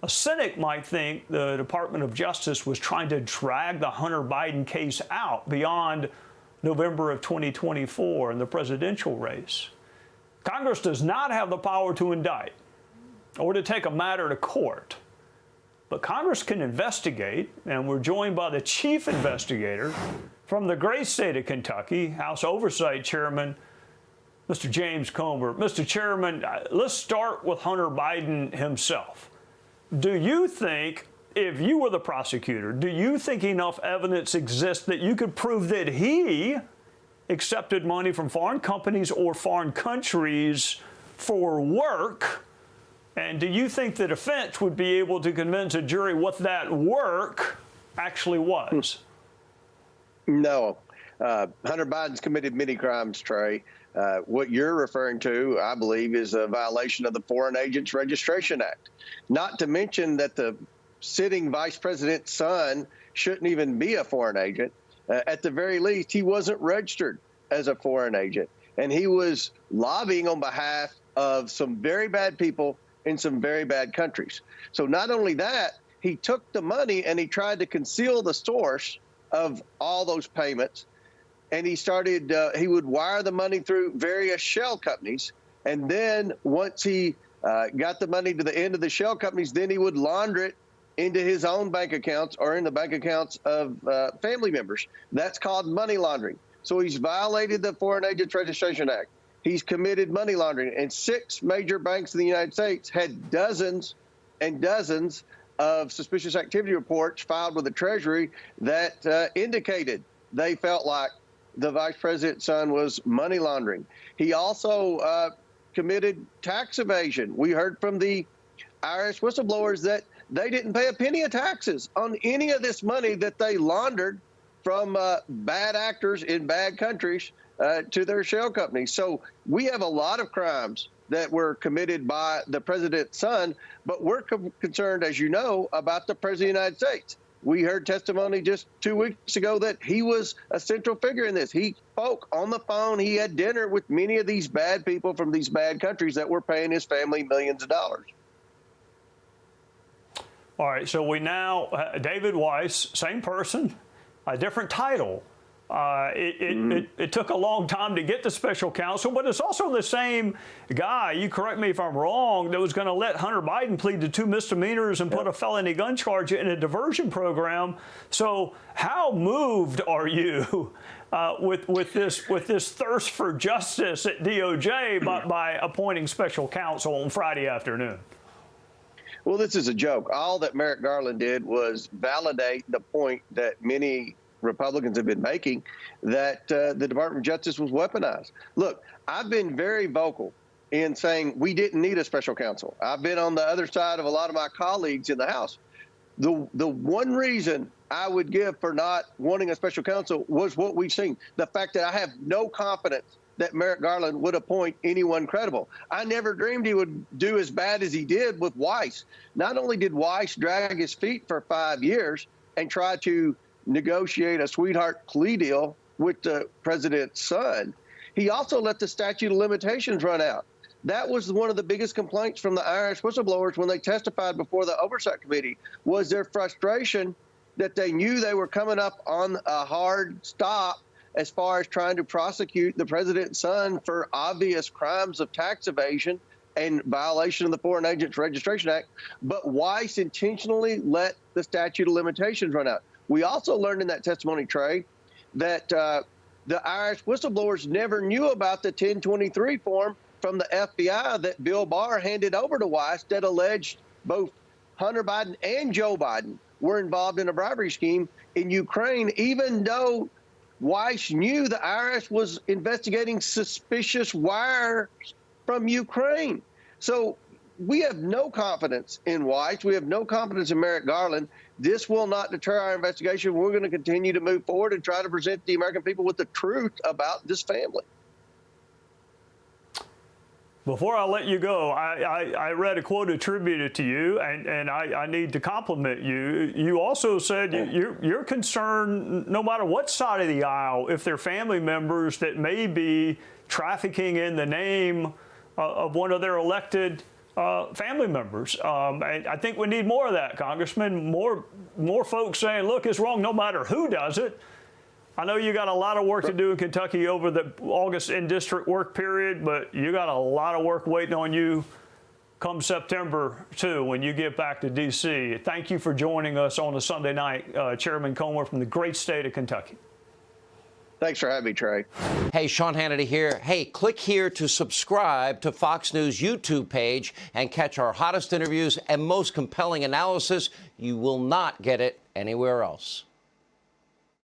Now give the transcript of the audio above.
A cynic might think the Department of Justice was trying to drag the Hunter Biden case out beyond November of 2024 in the presidential race. Congress does not have the power to indict or to take a matter to court. But Congress can investigate, and we're joined by the chief investigator from the great state of Kentucky, House Oversight Chairman, Mr. James Comer. Mr. Chairman, let's start with Hunter Biden himself. Do you think, if you were the prosecutor, do you think enough evidence exists that you could prove that he accepted money from foreign companies or foreign countries for work? And do you think the defense would be able to convince a jury what that work actually was? No. Hunter Biden's committed many crimes, Trey. What you're referring to, I believe, is a violation of the Foreign Agents Registration Act. Not to mention that the sitting vice president's son shouldn't even be a foreign agent. At the very least, he wasn't registered as a foreign agent. And he was lobbying on behalf of some very bad people in some very bad countries. So not only that, he took the money and he tried to conceal the source of all those payments. And he started, he would wire the money through various shell companies. And then once he got the money to the end of the shell companies, then he would launder it into his own bank accounts or in the bank accounts of family members. That's called money laundering. So he's violated the Foreign Agents Registration Act. He's committed money laundering. And 6 major banks in the United States had dozens and dozens of suspicious activity reports filed with the Treasury that indicated they felt like the vice president's son was money laundering. He also committed tax evasion. We heard from the IRS whistleblowers that they didn't pay a penny of taxes on any of this money that they laundered from bad actors in bad countries to their shell companies. So we have a lot of crimes that were committed by the president's son, but we're concerned, as you know, about the president of the United States. We heard testimony just 2 weeks ago that he was a central figure in this. He spoke on the phone. He had dinner with many of these bad people from these bad countries that were paying his family millions of dollars. All right, so we now, David Weiss, same person, a different title. It took a long time to get to special counsel, but it's also the same guy, you correct me if I'm wrong, that was going to let Hunter Biden plead to 2 misdemeanors and put a felony gun charge in a diversion program. So how moved are you with this thirst for justice at DOJ by appointing special counsel on Friday afternoon? Well, this is a joke. All that Merrick Garland did was validate the point that many Republicans have been making, that the Department of Justice was weaponized. Look, I've been very vocal in saying we didn't need a special counsel. I've been on the other side of a lot of my colleagues in the House. The one reason I would give for not wanting a special counsel was what we've seen, the fact that I have no confidence that Merrick Garland would appoint anyone credible. I never dreamed he would do as bad as he did with Weiss. Not only did Weiss drag his feet for 5 years and try to negotiate a sweetheart plea deal with the president's son, he also let the statute of limitations run out. That was one of the biggest complaints from the IRS whistleblowers when they testified before the Oversight Committee, was their frustration that they knew they were coming up on a hard stop as far as trying to prosecute the president's son for obvious crimes of tax evasion and violation of the Foreign Agents Registration Act. But Weiss intentionally let the statute of limitations run out. We also learned in that testimony, Trey, that the IRS whistleblowers never knew about the 1023 form from the FBI that Bill Barr handed over to Weiss that alleged both Hunter Biden and Joe Biden were involved in a bribery scheme in Ukraine, even though Weiss knew the IRS was investigating suspicious wires from Ukraine. So we have no confidence in Weiss. We have no confidence in Merrick Garland. This will not deter our investigation. We're going to continue to move forward and try to present the American people with the truth about this family. Before I let you go, I read a quote attributed to you, and I need to compliment you. You also said you're concerned, no matter what side of the aisle, if they're family members that may be trafficking in the name of one of their elected family members. And I think we need more of that, Congressman. More folks saying, look, it's wrong no matter who does it. I know you got a lot of work to do in Kentucky over the August in-district work period, but you got a lot of work waiting on you come September, too, when you get back to D.C. Thank you for joining us on a Sunday night, Chairman Comer from the great state of Kentucky. Thanks for having me, Trey. Hey, Sean Hannity here. Hey, click here to subscribe to Fox News YouTube page and catch our hottest interviews and most compelling analysis. You will not get it anywhere else.